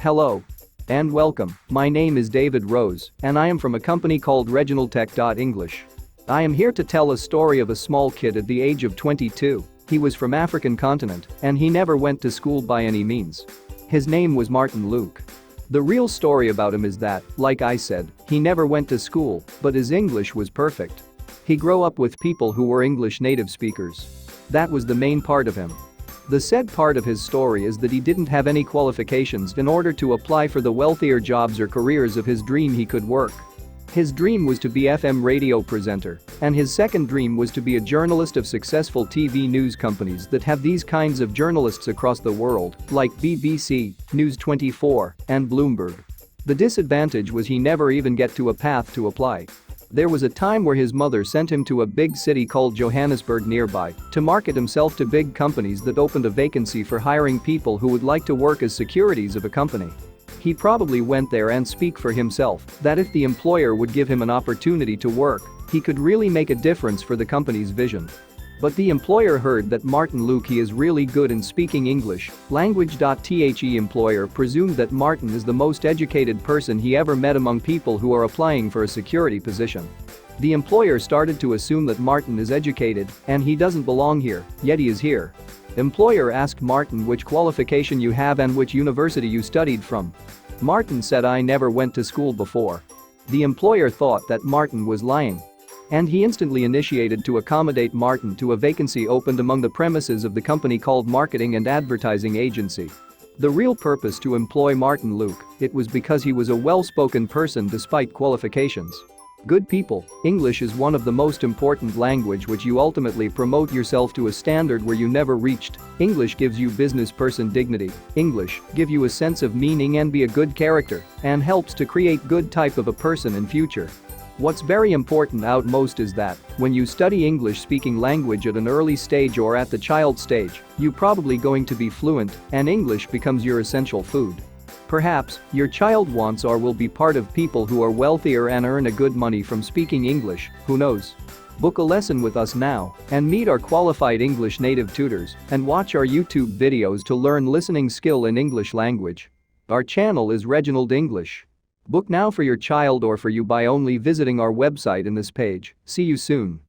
Hello. And welcome, my name is David Rose, and I am from a company called regionaltech.english. I am here to tell a story of a small kid at the age of 22. He was from African continent, and he never went to school by any means. His name was Martin Luke. The real story about him is that, like I said, he never went to school, but his English was perfect. He grew up with people who were English native speakers. That was the main part of him. The sad part of his story is that he didn't have any qualifications in order to apply for the wealthier jobs or careers of his dream he could work. His dream was to be FM radio presenter, and his second dream was to be a journalist of successful TV news companies that have these kinds of journalists across the world, like BBC, News 24, and Bloomberg. The disadvantage was he never even get to a path to apply. There was a time where his mother sent him to a big city called Johannesburg nearby to market himself to big companies that opened a vacancy for hiring people who would like to work as securities of a company. He probably went there and speak for himself that if the employer would give him an opportunity to work, he could really make a difference for the company's vision. But the employer heard that Martin Luke is really good in speaking English language. The employer presumed that Martin is the most educated person he ever met among people who are applying for a security position. The employer started to assume that Martin is educated and he doesn't belong here, yet he is here. Employer asked Martin which qualification you have and which university you studied from. Martin said, I never went to school before. The employer thought that Martin was lying. And he instantly initiated to accommodate Martin to a vacancy opened among the premises of the company called Marketing and Advertising Agency. The real purpose to employ Martin Luke, it was because he was a well-spoken person despite qualifications. Good people, English is one of the most important language which you ultimately promote yourself to a standard where you never reached. English gives you business person dignity. English give you a sense of meaning and be a good character and helps to create good type of a person in future. What's very important outmost is that when you study English speaking language at an early stage or at the child stage, you probably going to be fluent and English becomes your essential food. Perhaps your child wants or will be part of people who are wealthier and earn a good money from speaking English, who knows? Book a lesson with us now and meet our qualified English native tutors and watch our YouTube videos to learn listening skill in English language. Our channel is Reginald English. Book now for your child or for you by only visiting our website in this page. See you soon.